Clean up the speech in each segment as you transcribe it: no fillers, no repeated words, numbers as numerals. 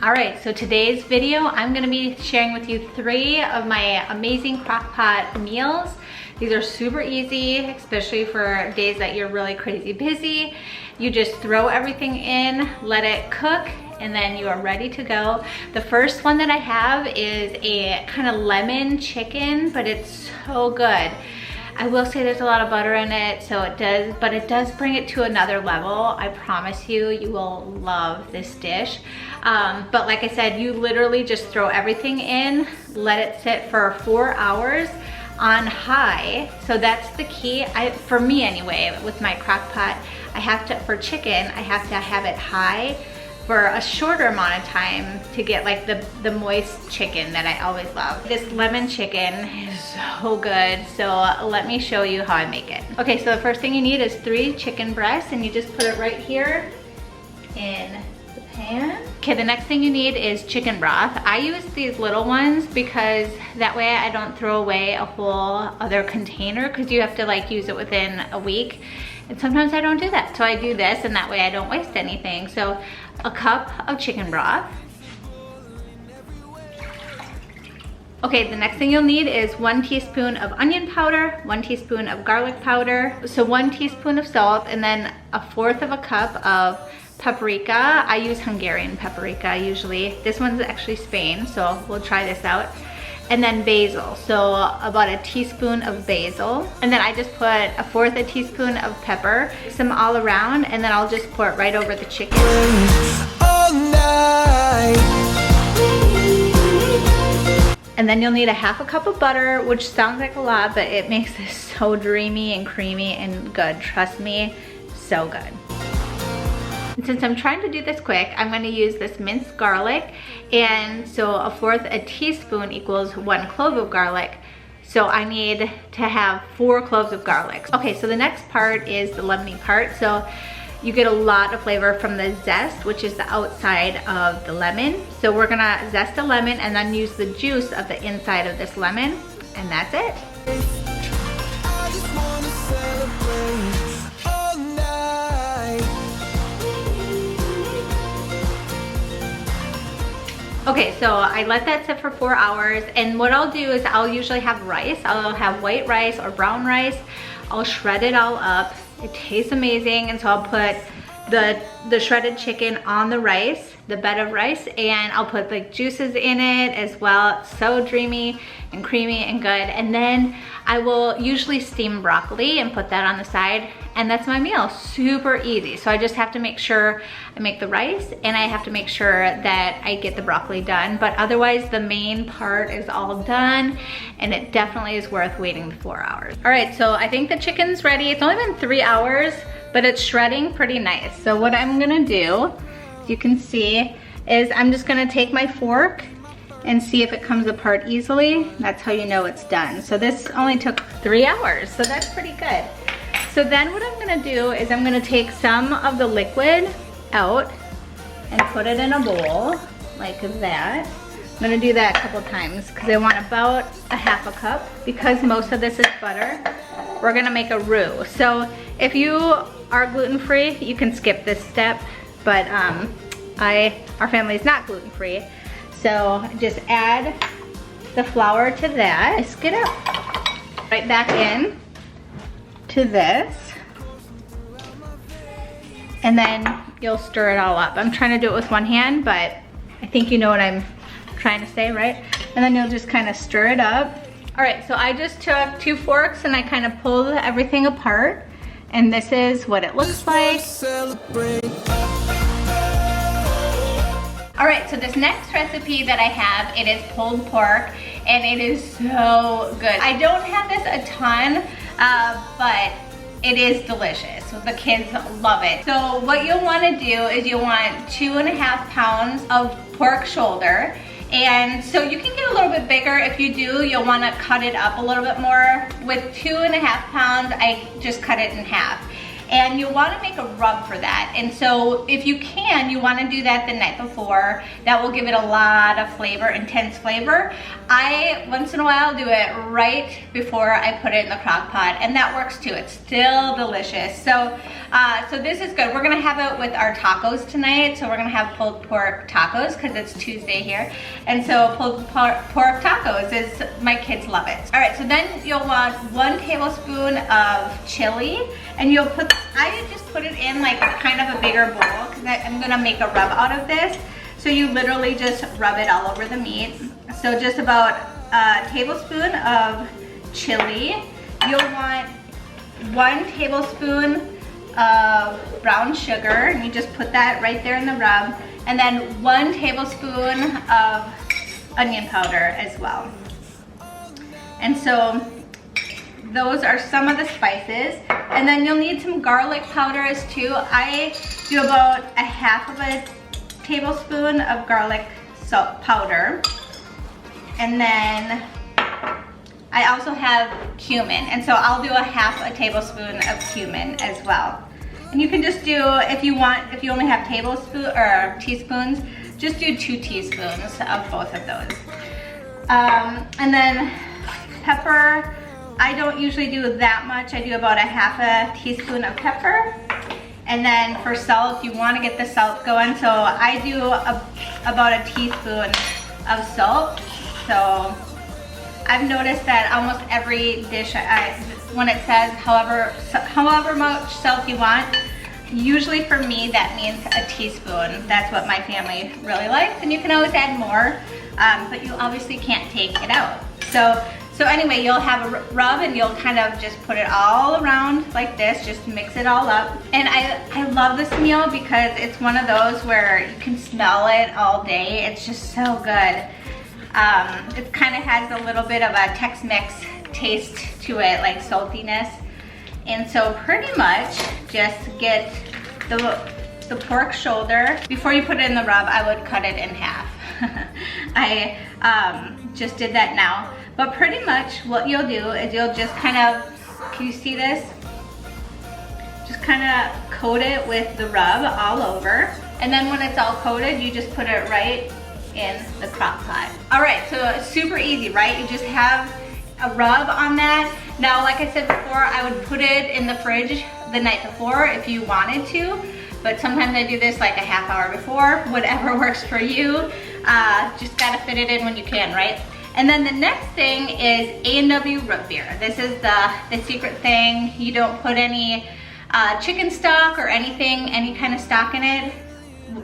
All right, so today's video, I'm gonna be sharing with you 3 of my amazing Crockpot meals. These are super easy, especially for days that you're really crazy busy. You just throw everything in, let it cook, and then you are ready to go. The first one that I have is a kind of lemon chicken, but it's so good. I will say there's a lot of butter in it, so it does bring it to another level. I promise you, you will love this dish. But like I said, you literally just throw everything in, let it sit for 4 hours on high. So that's the key, for me anyway, with my crock pot. For chicken, I have to have it high for a shorter amount of time to get like the moist chicken that I always love. This lemon chicken is so good, so let me show you how I make it. Okay, so the first thing you need is 3 chicken breasts, and you just put it right here in the pan. Okay, the next thing you need is chicken broth. I use these little ones because that way I don't throw away a whole other container, because you have to like use it within a week. And sometimes I don't do that. So I do this, and that way I don't waste anything. So a cup of chicken broth. Okay, the next thing you'll need is 1 teaspoon of onion powder, 1 teaspoon of garlic powder, so 1 teaspoon of salt, and then 1/4 of a cup of paprika. I use Hungarian paprika usually. This one's actually Spain, so we'll try this out. And then basil, so about 1 teaspoon of basil. And then I just put 1/4 a teaspoon of pepper, mix them all around, and then I'll just pour it right over the chicken. And then you'll need 1/2 cup of butter, which sounds like a lot, but it makes this so dreamy and creamy and good. Trust me, so good. And since I'm trying to do this quick, I'm going to use this minced garlic, and so 1/4 a teaspoon equals 1 clove of garlic. So I need to have 4 cloves of garlic. Okay, so the next part is the lemony part. So you get a lot of flavor from the zest, which is the outside of the lemon. So we're gonna zest a lemon and then use the juice of the inside of this lemon, and that's it. Okay, so I let that sit for 4 hours, and what I'll do is I'll usually have rice. I'll have white rice or brown rice. I'll shred it all up. It tastes amazing, and so I'll put the shredded chicken on the rice, the bed of rice, and I'll put like juices in it as well. It's so dreamy and creamy and good. And then I will usually steam broccoli and put that on the side, and that's my meal. Super easy. So I just have to make sure I make the rice, and I have to make sure that I get the broccoli done, but otherwise the main part is all done, and it definitely is worth waiting the 4 hours. All right, so I think the chicken's ready. It's only been 3 hours, but it's shredding pretty nice. So what I'm gonna do, as you can see, is I'm just gonna take my fork and see if it comes apart easily. That's how you know it's done. So this only took 3 hours, so that's pretty good. So then what I'm gonna do is I'm gonna take some of the liquid out and put it in a bowl, like that. I'm gonna do that a couple times because I want about 1/2 cup. Because most of this is butter, we're gonna make a roux. So if you are gluten-free, you can skip this step, but our family is not gluten-free. So just add the flour to that. Whisk it up. Right back in to this. And then you'll stir it all up. I'm trying to do it with one hand, but I think you know what I'm trying to say, right? And then you'll just kind of stir it up. All right, so I just took 2 forks and I kind of pulled everything apart. And this is what it looks like. All right, so this next recipe that I have, it is pulled pork, and it is so good. I don't have this a ton, but it is delicious. The kids love it. So what you'll wanna do is you'll want 2.5 pounds of pork shoulder. And so you can get a little bit bigger. If you do, you'll wanna cut it up a little bit more. With 2.5 pounds, I just cut it in half. and you want to make a rub for that. And so if you can, you want to do that the night before. That will give it a lot of flavor, intense flavor. I once in a while do it right before I put it in the crock pot, and that works too. It's still delicious. So so this is good. We're gonna have it with our tacos tonight. So we're gonna have pulled pork tacos because it's Tuesday here. And so pulled pork tacos is, my kids love it. All right, so then you'll want 1 tablespoon of chili, and you'll put, I just put it in like kind of a bigger bowl because I'm gonna make a rub out of this. So you literally just rub it all over the meat. So just about a tablespoon of chili. You'll want 1 tablespoon of brown sugar, and you just put that right there in the rub. And then 1 tablespoon of onion powder as well. And so those are some of the spices. And then you'll need some garlic powders too. I do about a half of a tablespoon of garlic salt powder. And then I also have cumin. And so I'll do a half a tablespoon of cumin as well. And you can just do, if you want, if you only have tablespoons or teaspoons, just do 2 teaspoons of both of those. And then pepper, I don't usually do that much. I do about a half a teaspoon of pepper. And then for salt, you want to get the salt going. So I do about a teaspoon of salt. So I've noticed that almost every dish, when it says however much salt you want, usually for me that means a teaspoon. That's what my family really likes, and you can always add more, but you obviously can't take it out. So anyway, you'll have a rub and you'll kind of just put it all around like this, just mix it all up. And I love this meal because it's one of those where you can smell it all day. It's just so good. It kind of has a little bit of a Tex-Mex taste to it, like saltiness. And so pretty much just get the pork shoulder. Before you put it in the rub, I would cut it in half. I just did that now. But pretty much what you'll do is you'll just kind of, can you see this? Just kind of coat it with the rub all over. And then when it's all coated, you just put it right in the crock pot. All right, so it's super easy, right? You just have a rub on that. Now, like I said before, I would put it in the fridge the night before if you wanted to, but sometimes I do this like a half hour before, whatever works for you. Just gotta fit it in when you can, right? And then the next thing is A&W root beer. This is the secret thing. You don't put any chicken stock or anything, any kind of stock in it.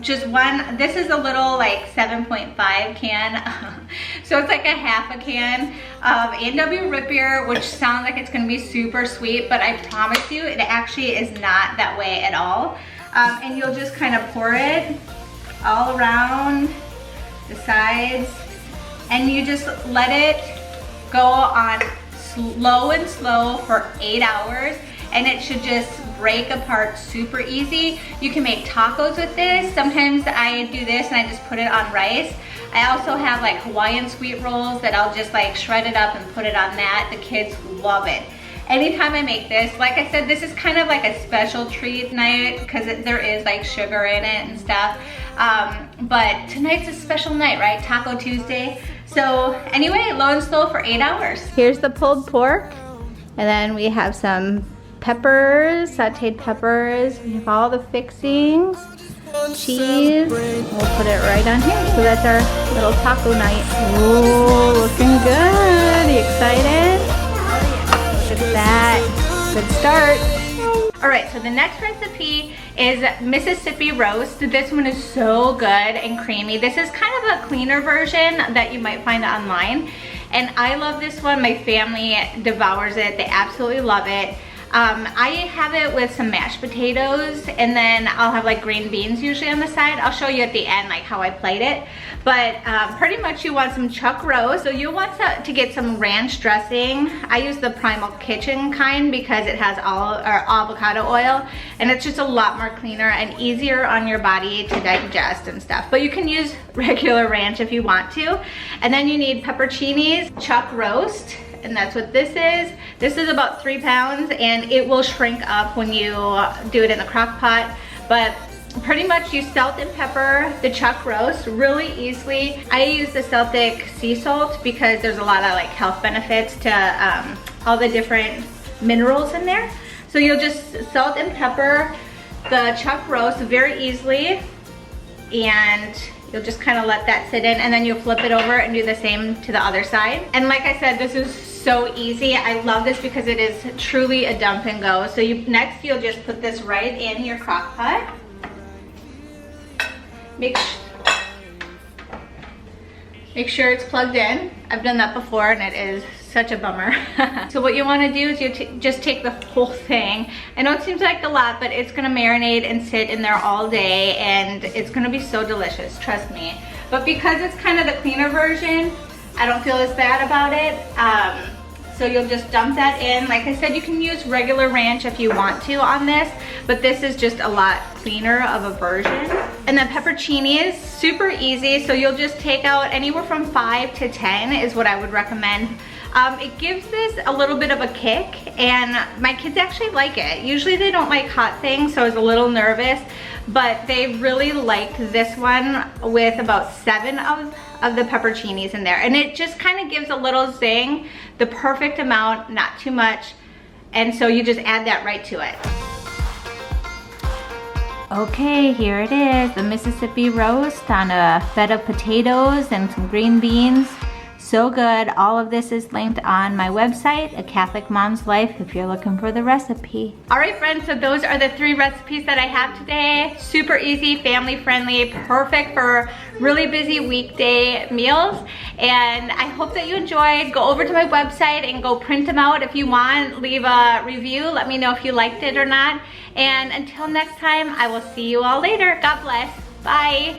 Just one, this is a little like 7.5 can. So it's like a half a can of A&W root beer, which sounds like it's gonna be super sweet, but I promise you it actually is not that way at all. And you'll just kind of pour it all around the sides, and you just let it go on slow and slow for 8 hours, and it should just break apart super easy. You can make tacos with this. Sometimes I do this and I just put it on rice. I also have like Hawaiian sweet rolls that I'll just like shred it up and put it on that. The kids love it. Anytime I make this, like I said, this is kind of like a special treat night because there is like sugar in it and stuff. But tonight's a special night, right? Taco Tuesday. So anyway, low and slow for 8 hours. Here's the pulled pork. And then we have some peppers, sauteed peppers. We have all the fixings, cheese. We'll put it right on here. So that's our little taco night. Ooh, looking good. Are you excited? Look at that. Good start. All right, so the next recipe is Mississippi roast. This one is so good and creamy. This is kind of a cleaner version that you might find online. And I love this one. My family devours it. They absolutely love it. I have it with some mashed potatoes, and then I'll have like green beans usually on the side. I'll show you at the end like how I plate it. But pretty much you want some chuck roast. So you'll want to get some ranch dressing. I use the Primal Kitchen kind because it has avocado oil, and it's just a lot more cleaner and easier on your body to digest and stuff. But you can use regular ranch if you want to. And then you need pepperoncinis, chuck roast, and that's what this is. This is about 3 pounds, and it will shrink up when you do it in the crock pot. But pretty much you salt and pepper the chuck roast really easily. I use the Celtic sea salt because there's a lot of like health benefits to all the different minerals in there. So you'll just salt and pepper the chuck roast very easily, and you'll just kind of let that sit in, and then you'll flip it over and do the same to the other side. And like I said, this is so easy. I love this because it is truly a dump and go. So next you'll just put this right in your crock pot. Make sure it's plugged in. I've done that before and it is such a bummer. So what you want to do is you just take the whole thing. I know it seems like a lot, but it's gonna marinate and sit in there all day, and it's gonna be so delicious, trust me. But because it's kind of the cleaner version, I don't feel as bad about it. So you'll just dump that in. Like I said, you can use regular ranch if you want to on this, but this is just a lot cleaner of a version. And then peppercini is super easy. So you'll just take out anywhere from 5 to 10 is what I would recommend. It gives this a little bit of a kick, and my kids actually like it. Usually they don't like hot things, so I was a little nervous, but they really liked this one with about 7 of the pepperoncinis in there. And it just kind of gives a little zing, the perfect amount, not too much. And so you just add that right to it. Okay, here it is, the Mississippi roast on a bed of potatoes and some green beans. So good. All of this is linked on my website, A Catholic Mom's Life, if you're looking for the recipe. All right, friends, so those are the 3 recipes that I have today. Super easy, family friendly, perfect for really busy weekday meals. And I hope that you enjoyed. Go over to my website and go print them out if you want. Leave a review. Let me know if you liked it or not. And until next time, I will see you all later. God bless. Bye.